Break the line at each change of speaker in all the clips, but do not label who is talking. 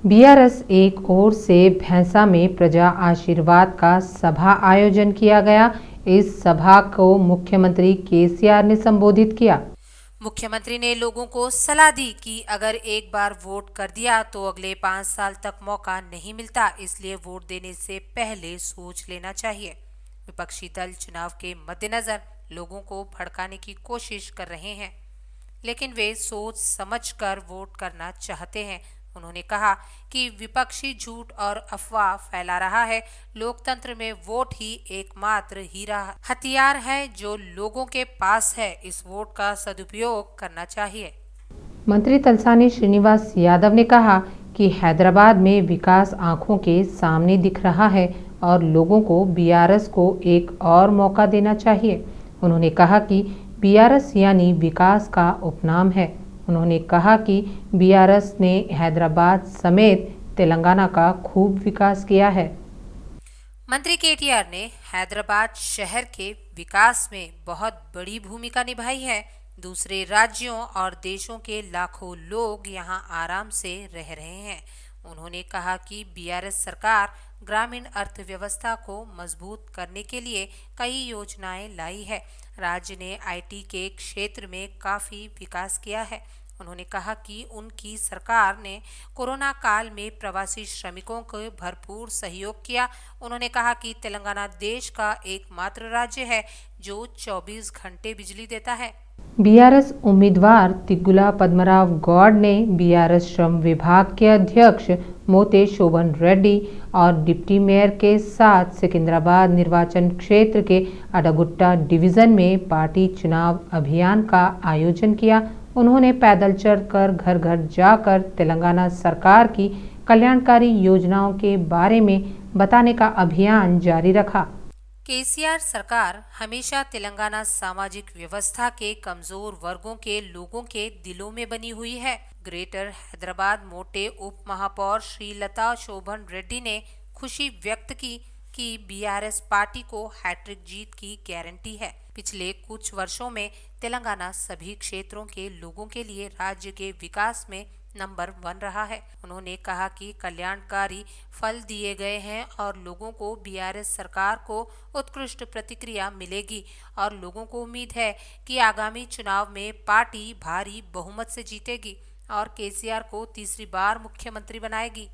BRS एक ओर से भैंसा में प्रजा आशीर्वाद का सभा आयोजन किया गया। इस सभा को मुख्यमंत्री केसीआर ने संबोधित किया।
मुख्यमंत्री ने लोगों को सलाह दी कि अगर एक बार वोट कर दिया तो अगले 5 साल तक मौका नहीं मिलता, इसलिए वोट देने से पहले सोच लेना चाहिए। विपक्षी दल चुनाव के मद्देनजर लोगों को भड़काने की कोशिश कर रहे हैं, लेकिन वे सोच समझकर वोट करना चाहते हैं। उन्होंने कहा कि विपक्षी झूठ और अफवाह फैला रहा है। लोकतंत्र में वोट ही एकमात्र हीरा हथियार है जो लोगों के पास है। इस वोट का सदुपयोग करना चाहिए।
मंत्री तलसानी श्रीनिवास यादव ने कहा कि हैदराबाद में विकास आंखों के सामने दिख रहा है और लोगों को बीआरएस को एक और मौका देना चाहिए। उन्होंने कहा कि बीआरएस यानी विकास का उपनाम है। उन्होंने कहा कि बीआरएस ने हैदराबाद समेत तेलंगाना का खूब विकास किया है।
मंत्री केटीआर ने हैदराबाद शहर के विकास में बहुत बड़ी भूमिका निभाई है। दूसरे राज्यों और देशों के लाखों लोग यहां आराम से रह रहे हैं। उन्होंने कहा कि बीआरएस सरकार ग्रामीण अर्थव्यवस्था को मजबूत करने के लिए कई योजनाएं लाई है। राज्य ने आईटी के क्षेत्र में काफी विकास किया है। उन्होंने कहा कि उनकी सरकार ने कोरोना काल में प्रवासी श्रमिकों को भरपूर सहयोग किया। उन्होंने कहा कि तेलंगाना देश का एकमात्र राज्य है जो 24 घंटे बिजली देता है।
बीआरएस उम्मीदवार तिग्गुला पद्मराव गौड़ ने बीआरएस श्रम विभाग के अध्यक्ष मोते शोभन रेड्डी और डिप्टी मेयर के साथ सिकंदराबाद निर्वाचन क्षेत्र के अडागुट्टा डिवीजन में पार्टी चुनाव अभियान का आयोजन किया। उन्होंने पैदल चलकर घर घर जाकर तेलंगाना सरकार की कल्याणकारी योजनाओं के बारे में बताने का अभियान जारी रखा।
केसीआर सरकार हमेशा तेलंगाना सामाजिक व्यवस्था के कमजोर वर्गों के लोगों के दिलों में बनी हुई है। ग्रेटर हैदराबाद मोटे उप महापौर श्रीलता शोभन रेड्डी ने खुशी व्यक्त की कि बीआरएस पार्टी को हैट्रिक जीत की गारंटी है। पिछले कुछ वर्षों में तेलंगाना सभी क्षेत्रों के लोगों के लिए राज्य के विकास में नंबर 1 रहा है। उन्होंने कहा कि कल्याणकारी फल दिए गए हैं और लोगों को बीआरएस सरकार को उत्कृष्ट प्रतिक्रिया मिलेगी और लोगों को उम्मीद है कि आगामी चुनाव में पार्टी भारी बहुमत से जीतेगी और केसीआर को तीसरी बार मुख्यमंत्री बनाएगी।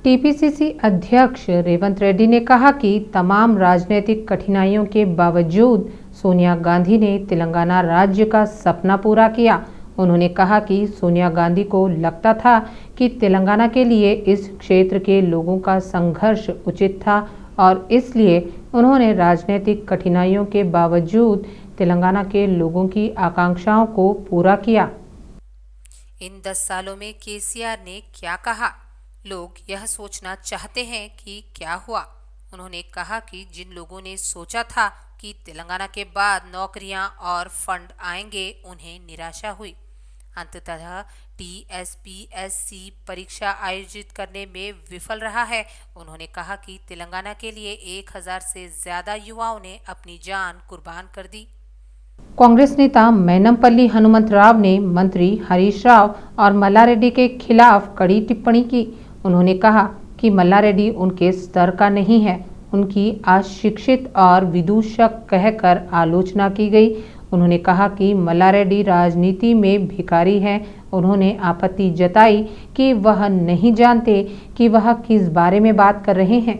टीपीसीसी अध्यक्ष रेवंत रेड्डी ने कहा कि तमाम राजनीतिक कठिनाइयों के बावजूद सोनिया गांधी ने तेलंगाना राज्य का सपना पूरा किया। उन्होंने कहा कि सोनिया गांधी को लगता था कि तेलंगाना के लिए इस क्षेत्र के लोगों का संघर्ष उचित था और इसलिए उन्होंने राजनीतिक कठिनाइयों के बावजूद तेलंगाना के लोगों की आकांक्षाओं को पूरा किया।
इन 10 सालों में केसीआर ने क्या कहा? लोग यह सोचना चाहते हैं कि क्या हुआ। उन्होंने कहा कि जिन लोगों ने सोचा था कि तेलंगाना के बाद नौकरियां और फंड आएंगे, उन्हें निराशा हुई। अंततः टीएसपीएससी परीक्षा आयोजित करने में विफल रहा है। उन्होंने कहा कि तेलंगाना के लिए 1000 से ज्यादा युवाओं ने अपनी जान कुर्बान कर दी।
कांग्रेस नेता मैनमपल्ली हनुमंतराव ने मंत्री हरीश राव और मल्लारेड्डी के खिलाफ कड़ी टिप्पणी की। उन्होंने कहा कि मल्लारेड्डी उनके स्तर का नहीं है। उनकी अशिक्षित और विदूषक कहकर आलोचना की गई। उन्होंने कहा कि मल्लारेड्डी राजनीति में भिखारी हैं। उन्होंने आपत्ति जताई कि वह नहीं जानते कि वह किस बारे में बात कर रहे हैं।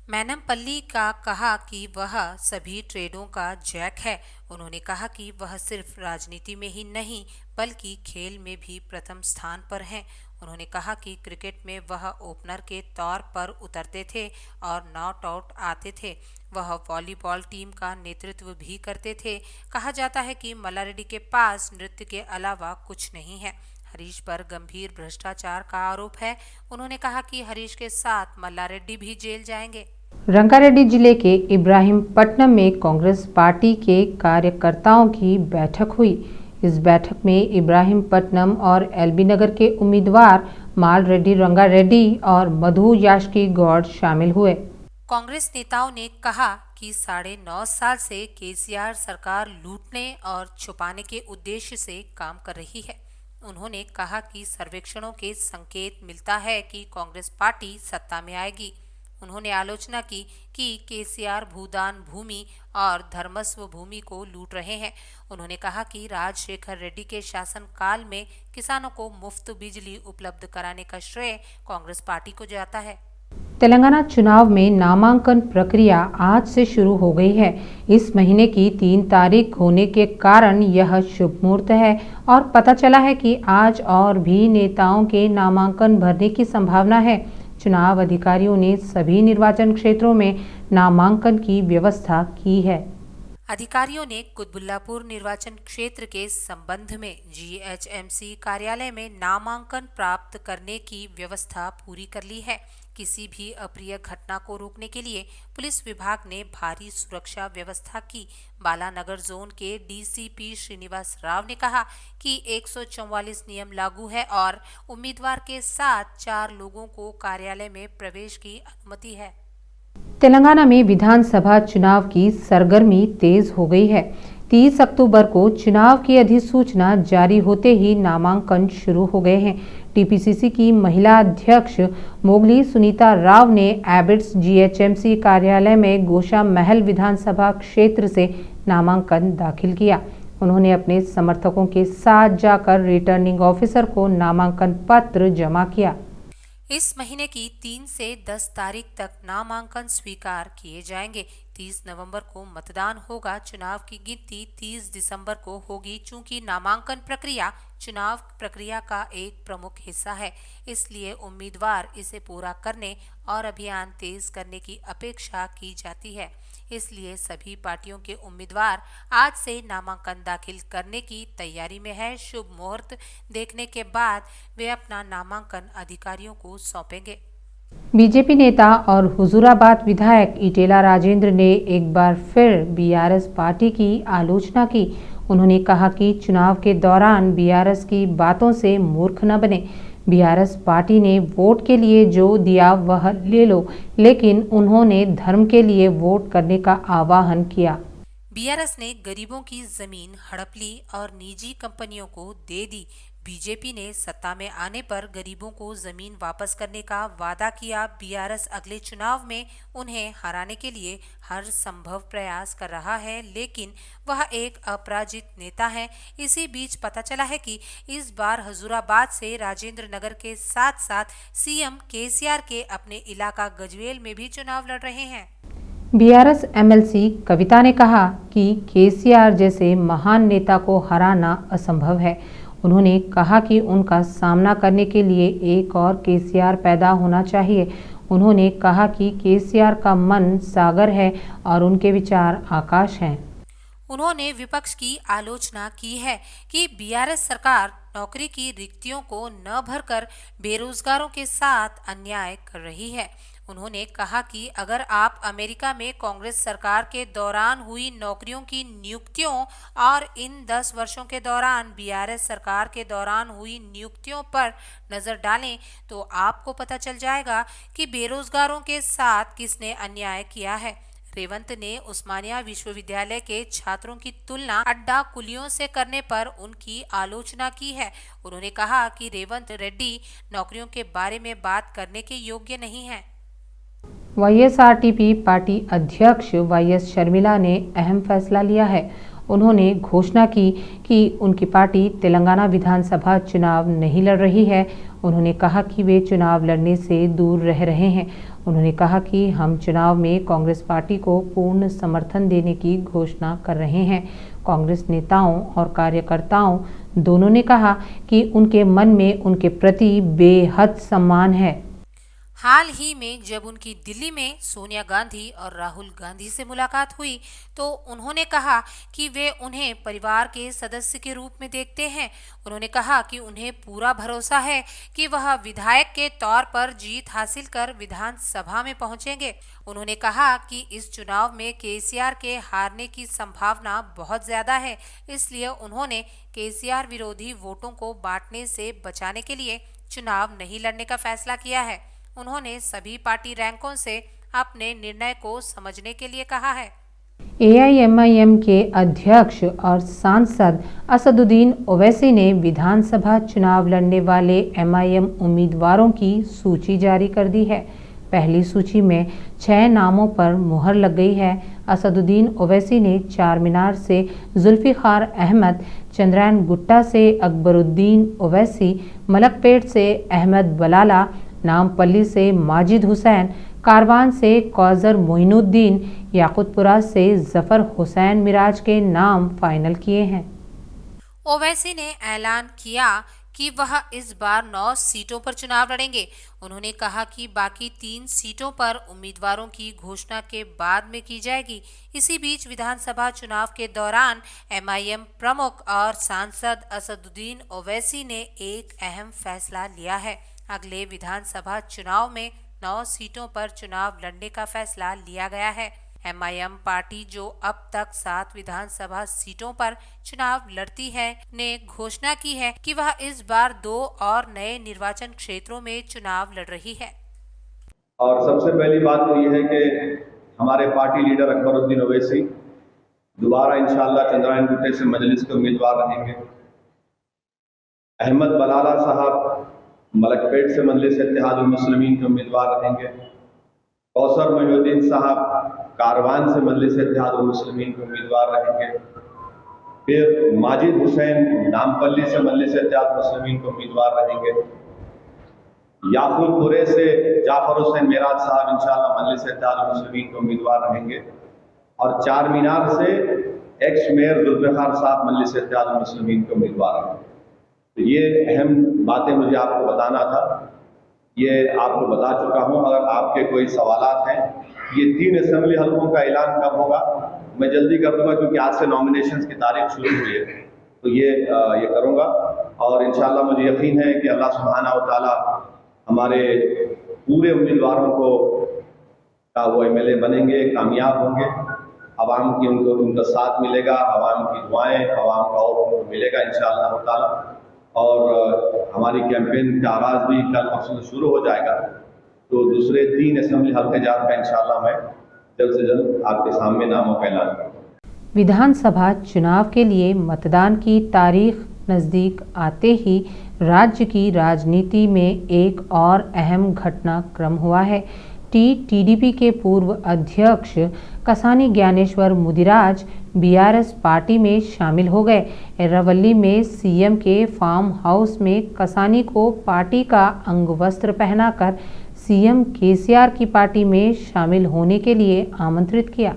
मैनमपल्ली का कहा कि वह सभी ट्रेडों का जैक है। उन्होंने कहा कि वह सिर्फ राजनीति में ही नहीं बल्कि खेल में भी प्रथम स्थान पर हैं। उन्होंने कहा कि क्रिकेट में वह ओपनर के तौर पर उतरते थे और नॉट आउट आते थे। वह वॉलीबॉल टीम का नेतृत्व भी करते थे। कहा जाता है कि मल्लारेड्डी के पास नृत्य के अलावा कुछ नहीं है। हरीश पर गंभीर भ्रष्टाचार का आरोप है। उन्होंने कहा कि हरीश के साथ मल्लारेड्डी भी जेल जाएंगे।
रंगारेड्डी जिले के इब्राहिमपट्टनम में कांग्रेस पार्टी के कार्यकर्ताओं की बैठक हुई। इस बैठक में इब्राहिमपट्टनम और एलबी नगर के उम्मीदवार माल रेड्डी रंगारेड्डी और मधु याशकी गौड़ शामिल हुए।
कांग्रेस नेताओं ने कहा कि 9.5 साल से केसीआर सरकार लूटने और छुपाने के उद्देश्य से काम कर रही है। उन्होंने कहा कि सर्वेक्षणों के संकेत मिलता है कि कांग्रेस पार्टी सत्ता में आएगी। उन्होंने आलोचना की कि केसीआर भूदान भूमि और धर्मस्व भूमि को लूट रहे हैं। उन्होंने कहा कि राजशेखर रेड्डी के शासनकाल में किसानों को मुफ्त बिजली उपलब्ध कराने का श्रेय कांग्रेस पार्टी को जाता है।
तेलंगाना चुनाव में नामांकन प्रक्रिया आज से शुरू हो गई है। इस महीने की 3 तारीख होने के कारण यह शुभ मुहूर्त है और पता चला है कि आज और भी नेताओं के नामांकन भरने की संभावना है। चुनाव अधिकारियों ने सभी निर्वाचन क्षेत्रों में नामांकन की व्यवस्था की है।
अधिकारियों ने कुतबुल्लापुर निर्वाचन क्षेत्र के संबंध में जीएचएमसी कार्यालय में नामांकन प्राप्त करने की व्यवस्था पूरी कर ली है। किसी भी अप्रिय घटना को रोकने के लिए पुलिस विभाग ने भारी सुरक्षा व्यवस्था की। बालानगर जोन के डीसीपी श्रीनिवास राव ने कहा कि 144 नियम लागू है और उम्मीदवार के साथ 4 लोगों को कार्यालय में प्रवेश की अनुमति है।
तेलंगाना में विधानसभा चुनाव की सरगर्मी तेज हो गई है। 30 अक्टूबर को चुनाव की अधिसूचना जारी होते ही नामांकन शुरू हो गए हैं। टीपीसीसी की महिला अध्यक्ष मोगली सुनीता राव ने एबिट्स जीएचएमसी कार्यालय में गोशा महल विधानसभा क्षेत्र से नामांकन दाखिल किया। उन्होंने अपने समर्थकों के साथ जाकर रिटर्निंग ऑफिसर को नामांकन पत्र जमा किया।
इस महीने की 3 से 10 तारीख तक नामांकन स्वीकार किए जाएंगे। 30 नवंबर को मतदान होगा। चुनाव की गिनती 30 दिसंबर को होगी। चूंकि नामांकन प्रक्रिया चुनाव प्रक्रिया का एक प्रमुख हिस्सा है, इसलिए उम्मीदवार इसे पूरा करने और अभियान तेज करने की अपेक्षा की जाती है। इसलिए सभी पार्टियों के उम्मीदवार आज से नामांकन दाखिल करने की तैयारी में है। शुभ मुहूर्त देखने के बाद वे अपना नामांकन अधिकारियों को सौंपेंगे।
बीजेपी नेता और हुजूराबाद विधायक इटेला राजेंद्र ने एक बार फिर बीआरएस पार्टी की आलोचना की। उन्होंने कहा कि चुनाव के दौरान बीआरएस की बातों से मूर्ख न बने। बीआरएस पार्टी ने वोट के लिए जो दिया वह ले लो, लेकिन उन्होंने धर्म के लिए वोट करने का आह्वान किया।
बीआरएस ने गरीबों की जमीन हड़प ली और निजी कंपनियों को दे दी। बीजेपी ने सत्ता में आने पर गरीबों को जमीन वापस करने का वादा किया। बीआरएस अगले चुनाव में उन्हें हराने के लिए हर संभव प्रयास कर रहा है, लेकिन वह एक अपराजित नेता है। इसी बीच पता चला है कि इस बार हुजूराबाद से राजेंद्र नगर के साथ साथ सीएम केसीआर के अपने इलाका गजवेल में भी चुनाव लड़ रहे हैं।
बीआरएस एमएलसी कविता ने कहा कि केसीआर जैसे महान नेता को हराना असंभव है। उन्होंने कहा कि उनका सामना करने के लिए एक और केसीआर पैदा होना चाहिए। उन्होंने कहा कि केसीआर का मन सागर है और उनके विचार आकाश हैं।
उन्होंने विपक्ष की आलोचना की है कि बीआरएस सरकार नौकरी की रिक्तियों को न भरकर बेरोजगारों के साथ अन्याय कर रही है। उन्होंने कहा कि अगर आप अमेरिका में कांग्रेस सरकार के दौरान हुई नौकरियों की नियुक्तियों और इन 10 वर्षों के दौरान बीआरएस सरकार के दौरान हुई नियुक्तियों पर नजर डालें तो आपको पता चल जाएगा कि बेरोजगारों के साथ किसने अन्याय किया है। रेवंत ने उस्मानिया विश्वविद्यालय के छात्रों की तुलना अड्डा कुलियों से करने पर उनकी आलोचना की है। उन्होंने कहा कि रेवंत रेड्डी नौकरियों के बारे में बात करने के योग्य नहीं है।
वाईएसआरटीपी पार्टी अध्यक्ष वाईएस शर्मिला ने अहम फैसला लिया है। उन्होंने घोषणा की कि उनकी पार्टी तेलंगाना विधानसभा चुनाव नहीं लड़ रही है। उन्होंने कहा कि वे चुनाव लड़ने से दूर रह रहे हैं। उन्होंने कहा कि हम चुनाव में कांग्रेस पार्टी को पूर्ण समर्थन देने की घोषणा कर रहे हैं। कांग्रेस नेताओं और कार्यकर्ताओं दोनों ने कहा कि उनके मन में उनके प्रति बेहद सम्मान है।
हाल ही में जब उनकी दिल्ली में सोनिया गांधी और राहुल गांधी से मुलाकात हुई तो उन्होंने कहा कि वे उन्हें परिवार के सदस्य के रूप में देखते हैं। उन्होंने कहा कि उन्हें पूरा भरोसा है कि वह विधायक के तौर पर जीत हासिल कर विधानसभा में पहुंचेंगे। उन्होंने कहा कि इस चुनाव में केसीआर के हारने की संभावना बहुत ज्यादा है, इसलिए उन्होंने केसीआर विरोधी वोटों को बांटने से बचाने के लिए चुनाव नहीं लड़ने का फैसला किया है। उन्होंने सभी पार्टी रैंकों से अपने निर्णय को समझने के लिए कहा है।
एआईएमआईएम के अध्यक्ष और सांसद असदुद्दीन ओवैसी ने विधानसभा चुनाव लड़ने वाले एमआईएम उम्मीदवारों की सूची जारी कर दी है। पहली सूची में 6 नामों पर मुहर लग गई है। असदुद्दीन ओवैसी ने चार मीनार से जुल्फिकार अहमद, चंद्रायन गुट्टा से अकबरुद्दीन ओवैसी, मलकपेट से अहमद बलाला, नामपल्ली से माजिद हुसैन, कारवान से कौजर मोइनुद्दीन, याकुतपुरा से जफर हुसैन मिराज के नाम फाइनल किए हैं।
ओवैसी ने ऐलान किया कि वह इस बार 9 सीटों पर चुनाव लड़ेंगे। उन्होंने कहा कि बाकी 3 सीटों पर उम्मीदवारों की घोषणा के बाद में की जाएगी। इसी बीच विधानसभा चुनाव के दौरान एमआईएम प्रमुख और सांसद असदुद्दीन ओवैसी ने एक अहम फैसला लिया है। अगले विधानसभा चुनाव में 9 सीटों पर चुनाव लड़ने का फैसला लिया गया है। एमआईएम पार्टी, जो अब तक 7 विधानसभा सीटों पर चुनाव लड़ती है, ने घोषणा की है कि वह इस बार 2 और नए निर्वाचन क्षेत्रों में चुनाव लड़ रही है।
और सबसे पहली बात तो ये है कि हमारे पार्टी लीडर अकबरुद्दीन ओवैसी दोबारा इंशाअल्लाह चंद्रायन गुट्टे से मजलिस के उम्मीदवार रहेंगे। अहमद बलाला साहब मलकपेट से मजलिस इत्तेहादुल मुस्लिमीन के उम्मीदवार रहेंगे। कौसर मोइनुद्दीन साहब कारवान से मजलिस इत्तेहादुल मुस्लिमीन के उम्मीदवार रहेंगे। फिर माजिद हुसैन नामपल्ली से मजलिस इत्तेहादुल मुस्लिमीन के उम्मीदवार रहेंगे। याकुतपुरे से जाफर हुसैन मिराज साहब इंशाअल्लाह मजलिस इत्तेहादुल मुस्लिमीन के उम्मीदवार रहेंगे। और चार मीनार से एक्स मेयर जुल्फिकार साहब मजलिस इत्तेहादुल मुस्लिमीन के उम्मीदवार रहेंगे। तो ये अहम बातें मुझे आपको बताना था, ये आपको बता चुका हूं। अगर आपके कोई सवालात हैं, ये 3 असेंबली हल्कों का ऐलान कब होगा मैं जल्दी कर दूंगा, क्योंकि आज से नॉमिनेशंस की तारीख शुरू हुई है, तो ये करूंगा। और इंशाअल्लाह मुझे यकीन है कि अल्लाह सुब्हानहू व तआला हमारे पूरे उम्मीदवारों को वो एमएलए बनेंगे, कामयाब होंगे। अवाम की उनका साथ मिलेगा, अवाम की दुआएं, अवाम का और उनको मिलेगा इंशाअल्लाह ताला। और हमारी कैंपेन का आगाज़ भी कल परसों से शुरू हो जाएगा। तो दूसरे 3 असेंबली हल्के जात का इंशाअल्लाह मैं जल्द से जल्द आपके सामने नामों का ऐलान करूँगा।
विधानसभा चुनाव के लिए मतदान की तारीख नज़दीक आते ही राज्य की राजनीति में एक और अहम घटनाक्रम हुआ है। टीडीपी के पूर्व अध्यक्ष कसानी ज्ञानेश्वर मुदिराज बीआरएस पार्टी में शामिल हो गए। एर्रावली में सीएम के फार्म हाउस में कसानी को पार्टी का अंगवस्त्र पहनाकर सीएम केसीआर की पार्टी में शामिल होने के लिए आमंत्रित किया।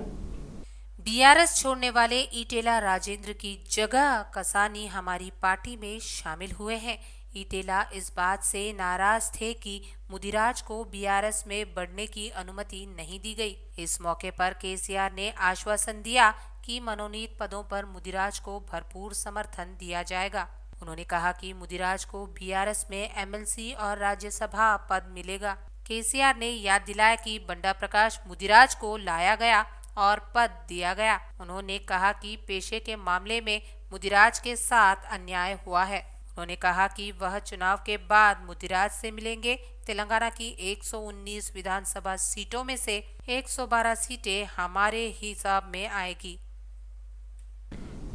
बीआरएस छोड़ने वाले ईटेला राजेंद्र की जगह कसानी हमारी पार्टी में शामिल हुए हैं। ईटेला इस बात से नाराज थे कि मुदिराज को बीआरएस में बढ़ने की अनुमति नहीं दी गई। इस मौके पर केसीआर ने आश्वासन दिया कि मनोनीत पदों पर मुदिराज को भरपूर समर्थन दिया जाएगा। उन्होंने कहा कि मुदिराज को बीआरएस में एमएलसी और राज्यसभा पद मिलेगा। केसीआर ने याद दिलाया कि बंडा प्रकाश मुदिराज को लाया गया और पद दिया गया। उन्होंने कहा कि पेशे के मामले में मुदिराज के साथ अन्याय हुआ है। उन्होंने कहा कि वह चुनाव के बाद मुदिराज से मिलेंगे। तेलंगाना की 119 विधानसभा सीटों में से 112 सीटें हमारे हिसाब में आएगी।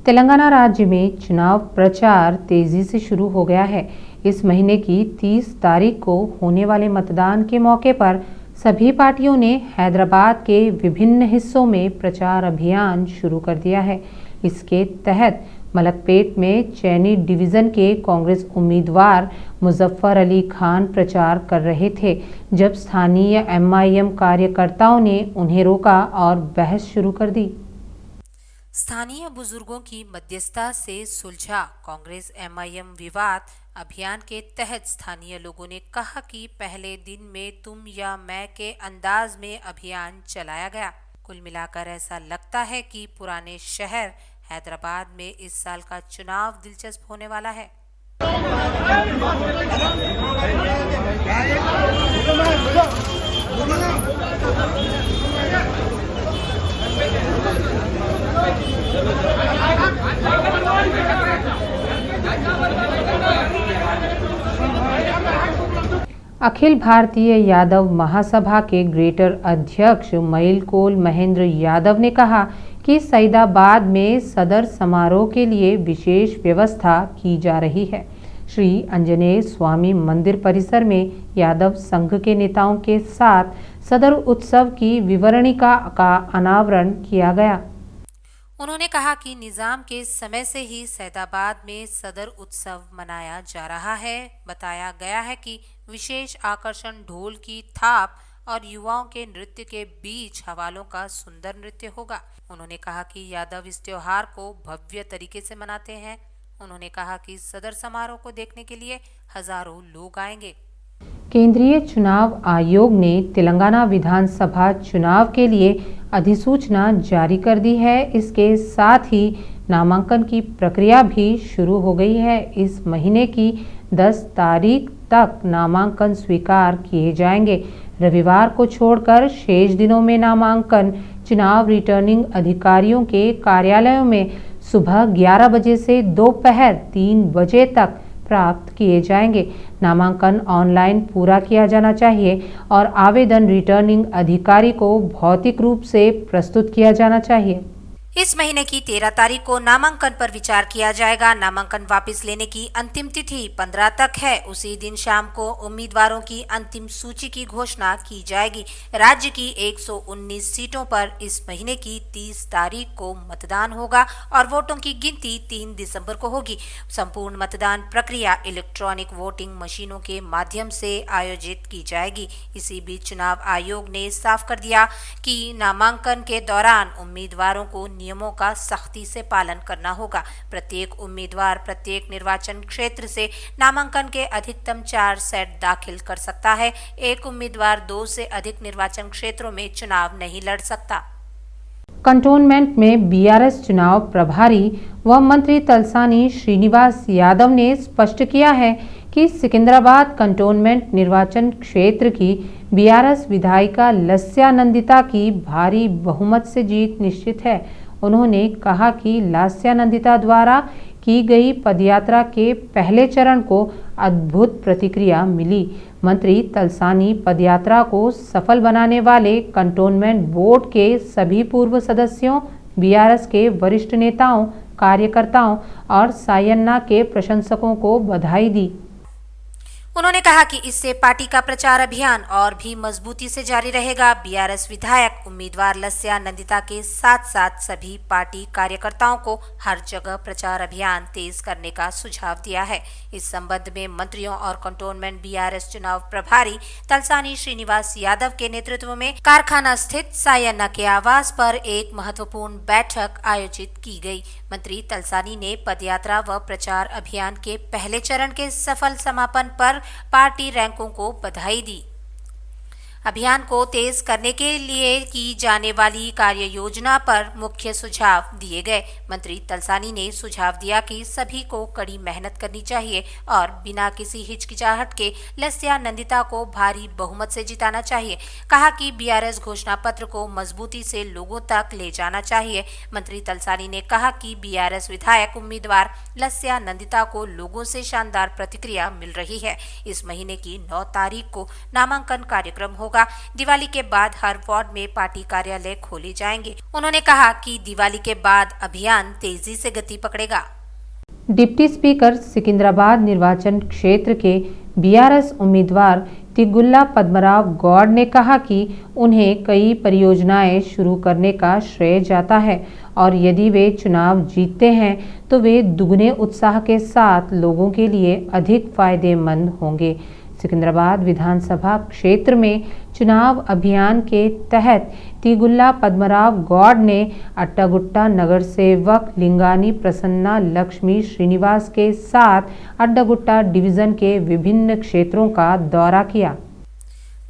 तेलंगाना राज्य में चुनाव प्रचार तेजी से शुरू हो गया है। इस महीने की 30 तारीख को होने वाले मतदान के मौके पर सभी पार्टियों ने हैदराबाद के विभिन्न हिस्सों में प्रचार अभियान शुरू कर दिया है। इसके तहत मलकपेट में चैनी डिवीज़न के कांग्रेस उम्मीदवार मुजफ्फर अली खान प्रचार कर रहे थे, जब स्थानीय एमआईएम कार्यकर्ताओं ने उन्हें रोका और बहस शुरू कर दी।
स्थानीय बुजुर्गों की मध्यस्थता से सुलझा कांग्रेस एमआईएम विवाद। अभियान के तहत स्थानीय लोगों ने कहा कि पहले दिन में तुम या मैं के अंदाज में अभियान चलाया गया। कुल मिलाकर ऐसा लगता है कि पुराने शहर हैदराबाद में इस साल का चुनाव दिलचस्प होने वाला है।
अखिल भारतीय यादव महासभा के ग्रेटर अध्यक्ष मईल कोल महेंद्र यादव ने कहा कि सईदाबाद में सदर समारोह के लिए विशेष व्यवस्था की जा रही है। श्री आंजनेय स्वामी मंदिर परिसर में यादव संघ के नेताओं के साथ सदर उत्सव की विवरणिका का अनावरण किया गया।
उन्होंने कहा कि निजाम के समय से ही सैदाबाद में सदर उत्सव मनाया जा रहा है। बताया गया है कि विशेष आकर्षण ढोल की थाप और युवाओं के नृत्य के बीच हवालों का सुंदर नृत्य होगा। उन्होंने कहा कि यादव इस त्योहार को भव्य तरीके से मनाते हैं। उन्होंने कहा कि सदर समारोह को देखने के लिए हजारों लोग आएंगे।
केंद्रीय चुनाव आयोग ने तेलंगाना विधानसभा चुनाव के लिए अधिसूचना जारी कर दी है। इसके साथ ही नामांकन की प्रक्रिया भी शुरू हो गई है। इस महीने की 10 तारीख तक नामांकन स्वीकार किए जाएंगे। रविवार को छोड़कर शेष दिनों में नामांकन चुनाव रिटर्निंग अधिकारियों के कार्यालयों में सुबह 11 बजे से दोपहर 3 बजे तक प्राप्त किए जाएंगे। नामांकन ऑनलाइन पूरा किया जाना चाहिए और आवेदन रिटर्निंग अधिकारी को भौतिक रूप से प्रस्तुत किया जाना चाहिए।
इस महीने की 13 तारीख को नामांकन पर विचार किया जाएगा। नामांकन वापस लेने की अंतिम तिथि 15 तक है। उसी दिन शाम को उम्मीदवारों की अंतिम सूची की घोषणा की जाएगी। राज्य की 119 सीटों पर इस महीने की 30 तारीख को मतदान होगा और वोटों की गिनती 3 दिसंबर को होगी। संपूर्ण मतदान प्रक्रिया इलेक्ट्रॉनिक वोटिंग मशीनों के माध्यम से आयोजित की जाएगी। इसी बीच चुनाव आयोग ने साफ कर दिया कि नामांकन के दौरान उम्मीदवारों को नियमों का सख्ती से पालन करना होगा। प्रत्येक उम्मीदवार प्रत्येक निर्वाचन क्षेत्र से नामांकन के अधिकतम 4 सेट दाखिल कर सकता है। एक उम्मीदवार 2 से अधिक निर्वाचन क्षेत्रों में चुनाव नहीं लड़ सकता।
कंटोनमेंट में बीआरएस चुनाव प्रभारी व मंत्री तलसानी श्रीनिवास यादव ने स्पष्ट किया है कि सिकंदराबाद कंटोनमेंट निर्वाचन क्षेत्र की बीआरएस विधायिका लस्या नंदिता की भारी बहुमत से जीत निश्चित है। उन्होंने कहा कि लास्या नंदिता द्वारा की गई पदयात्रा के पहले चरण को अद्भुत प्रतिक्रिया मिली। मंत्री तलसानी पदयात्रा को सफल बनाने वाले कंटोनमेंट बोर्ड के सभी पूर्व सदस्यों, बीआरएस के वरिष्ठ नेताओं, कार्यकर्ताओं और सायन्ना के प्रशंसकों को बधाई दी।
उन्होंने कहा कि इससे पार्टी का प्रचार अभियान और भी मजबूती से जारी रहेगा। बीआरएस विधायक उम्मीदवार लस्या नंदिता के साथ साथ सभी पार्टी कार्यकर्ताओं को हर जगह प्रचार अभियान तेज करने का सुझाव दिया है। इस संबंध में मंत्रियों और कंटोनमेंट बीआरएस चुनाव प्रभारी तलसानी श्रीनिवास यादव के नेतृत्व में कारखाना स्थित सायन्ना के आवास पर एक महत्वपूर्ण बैठक आयोजित की गई। मंत्री तलसानी ने पदयात्रा व प्रचार अभियान के पहले चरण के सफल समापन पर पार्टी रैंकों को बधाई दी। अभियान को तेज करने के लिए की जाने वाली कार्य योजना पर मुख्य सुझाव दिए गए। मंत्री तलसानी ने सुझाव दिया कि सभी को कड़ी मेहनत करनी चाहिए और बिना किसी हिचकिचाहट के लस्या नंदिता को भारी बहुमत से जिताना चाहिए। कहा कि बीआरएस घोषणा पत्र को मजबूती से लोगों तक ले जाना चाहिए। मंत्री तलसानी ने कहा कि बीआरएस विधायक उम्मीदवार लस्या नंदिता को लोगों से शानदार प्रतिक्रिया मिल रही है। इस महीने की 9 तारीख को नामांकन कार्यक्रम होगा। दिवाली के बाद हर वार्ड में पार्टी कार्यालय खोले जाएंगे। उन्होंने कहा कि दिवाली के बाद अभियान तेजी से गति पकड़ेगा।
डिप्टी स्पीकर सिकंदराबाद निर्वाचन क्षेत्र के बीआरएस उम्मीदवार तिगुल्ला पद्मराव गौड़ ने कहा कि उन्हें कई परियोजनाएं शुरू करने का श्रेय जाता है और यदि वे चुनाव जीतते हैं तो वे दुगने उत्साह के साथ लोगों के लिए अधिक फायदेमंद होंगे। सिकंदराबाद विधानसभा क्षेत्र में चुनाव अभियान के तहत तिगुल्ला पद्मराव गौड़ ने अट्टागुट्टा नगर सेवक लिंगानी प्रसन्ना लक्ष्मी श्रीनिवास के साथ अट्टागुट्टा डिवीजन के विभिन्न क्षेत्रों का दौरा किया।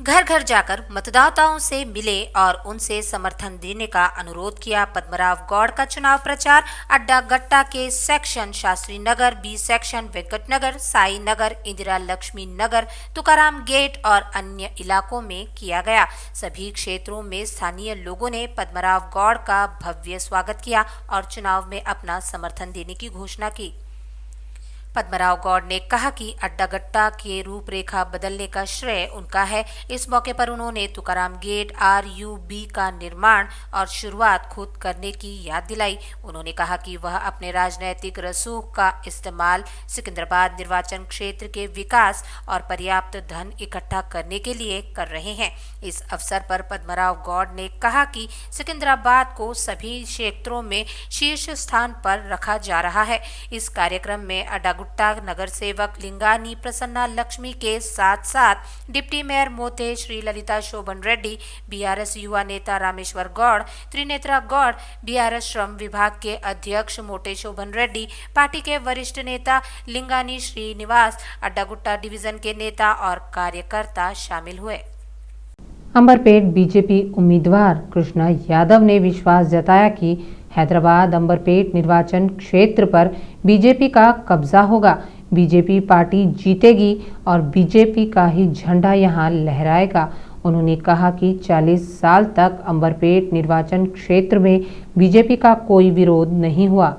घर घर जाकर मतदाताओं से मिले और उनसे समर्थन देने का अनुरोध किया। पद्मराव गौड़ का चुनाव प्रचार अड्डागट्टा के section Shastri Nagar, B section Venkat नगर, साई नगर, इंदिरा लक्ष्मी नगर, तुकाराम गेट और अन्य इलाकों में किया गया। सभी क्षेत्रों में स्थानीय लोगों ने पद्मराव गौड़ का भव्य स्वागत किया और चुनाव में अपना समर्थन देने की घोषणा की। पद्मराव गौड़ ने कहा कि अड्डागट्टा के रूपरेखा बदलने का श्रेय उनका है। इस मौके पर उन्होंने तुकाराम गेट RUB का निर्माण और शुरुआत खुद करने की याद दिलाई। उन्होंने कहा कि वह अपने राजनैतिक रसूख का इस्तेमाल सिकंदराबाद निर्वाचन क्षेत्र के विकास और पर्याप्त धन इकट्ठा करने के लिए कर रहे हैं। इस अवसर पर पद्मराव गौड़ ने कहा कि सिकंदराबाद को सभी क्षेत्रों में शीर्ष स्थान पर रखा जा रहा है। इस कार्यक्रम में अड्डागुट्टा नगर सेवक लिंगानी प्रसन्ना लक्ष्मी के साथ साथ डिप्टी मेयर मोते श्री ललिता शोभन रेड्डी, BRS युवा नेता रामेश्वर गौड़, त्रिनेत्रा गौड़, BRS श्रम विभाग के अध्यक्ष मोटे शोभन रेड्डी, पार्टी के वरिष्ठ नेता लिंगानी श्रीनिवास, अड्डागुट्टा डिवीजन के नेता और कार्यकर्ता शामिल हुए।
अंबरपेट बीजेपी उम्मीदवार कृष्णा यादव ने विश्वास जताया कि हैदराबाद अंबरपेट निर्वाचन क्षेत्र पर बीजेपी का कब्जा होगा। बीजेपी पार्टी जीतेगी और बीजेपी का ही झंडा यहां लहराएगा। उन्होंने कहा कि 40 साल तक अंबरपेट निर्वाचन क्षेत्र में बीजेपी का कोई विरोध नहीं हुआ।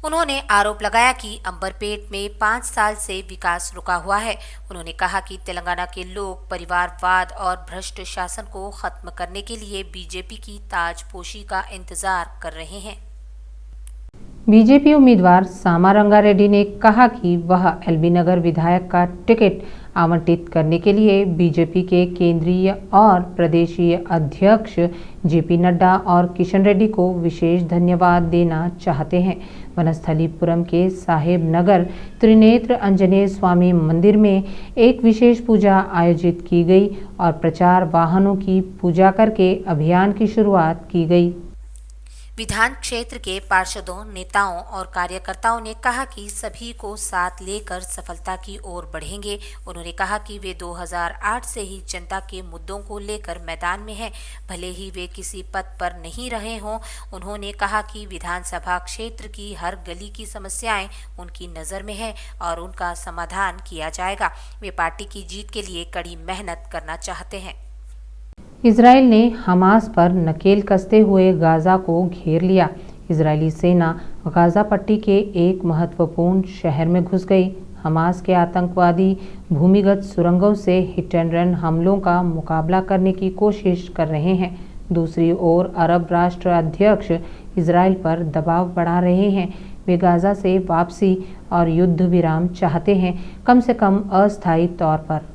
उन्होंने आरोप लगाया कि अंबरपेट में 5 साल से विकास रुका हुआ है। उन्होंने कहा कि तेलंगाना के लोग परिवारवाद और भ्रष्ट शासन को खत्म करने के लिए बीजेपी की ताजपोशी का इंतजार कर रहे हैं।
बीजेपी उम्मीदवार सामा रंगारेड्डी ने कहा कि वह LB नगर विधायक का टिकट आवंटित करने के लिए बीजेपी के केंद्रीय और प्रदेशीय अध्यक्ष JP नड्डा और किशन रेड्डी को विशेष धन्यवाद देना चाहते हैं। वनस्थलीपुरम के साहेब नगर त्रिनेत्र आंजनेय स्वामी मंदिर में एक विशेष पूजा आयोजित की गई और प्रचार वाहनों की पूजा करके अभियान की शुरुआत की गई।
विधान क्षेत्र के पार्षदों, नेताओं और कार्यकर्ताओं ने कहा कि सभी को साथ लेकर सफलता की ओर बढ़ेंगे। उन्होंने कहा कि वे 2008 से ही जनता के मुद्दों को लेकर मैदान में हैं, भले ही वे किसी पद पर नहीं रहे हों। उन्होंने कहा कि विधानसभा क्षेत्र की हर गली की समस्याएं उनकी नज़र में है और उनका समाधान किया जाएगा। वे पार्टी की जीत के लिए कड़ी मेहनत करना चाहते हैं।
इजराइल ने हमास पर नकेल कसते हुए गाजा को घेर लिया। इजरायली सेना गाजा पट्टी के एक महत्वपूर्ण शहर में घुस गई। हमास के आतंकवादी भूमिगत सुरंगों से हिट एंड रन हमलों का मुकाबला करने की कोशिश कर रहे हैं। दूसरी ओर अरब राष्ट्र अध्यक्ष इजराइल पर दबाव बढ़ा रहे हैं। वे गाजा से वापसी और युद्ध विराम चाहते हैं, कम से कम अस्थायी तौर पर।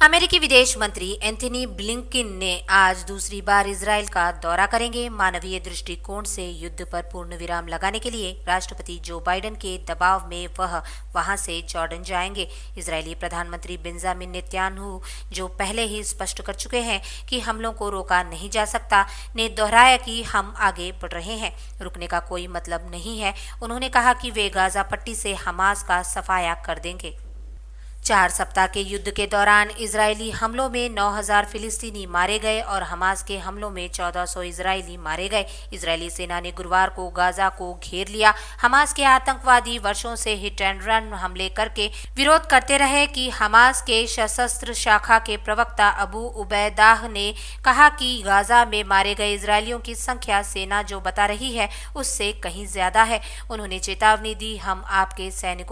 अमेरिकी विदेश मंत्री एंथनी ब्लिंकन ने आज दूसरी बार इजराइल का दौरा करेंगे। मानवीय दृष्टिकोण से युद्ध पर पूर्ण विराम लगाने के लिए राष्ट्रपति जो बाइडेन के दबाव में वह वहां से जॉर्डन जाएंगे। इजरायली प्रधानमंत्री बेंजामिन नेतन्याहू, जो पहले ही स्पष्ट कर चुके हैं कि हमलों को रोका नहीं जा सकता, ने दोहराया कि हम आगे बढ़ रहे हैं, रुकने का कोई मतलब नहीं है। उन्होंने कहा कि वे गाजा पट्टी से हमास का सफाया कर देंगे। 4 सप्ताह के युद्ध के दौरान इजरायली हमलों में 9,000 फिलिस्तीनी मारे गए और हमास के हमलों में 1400 इजरायली मारे गए। इजरायली सेना ने गुरुवार को गाजा को घेर लिया। हमास के आतंकवादी वर्षों से हिट एंड रन हमले करके विरोध करते रहे कि हमास के सशस्त्र शाखा के प्रवक्ता अबू उबैदाह ने कहा कि गाजा में मारे गए इजरायलियों की संख्या सेना जो बता रही है उससे कहीं ज्यादा है। उन्होंने चेतावनी दी, हम आपके सैनिकों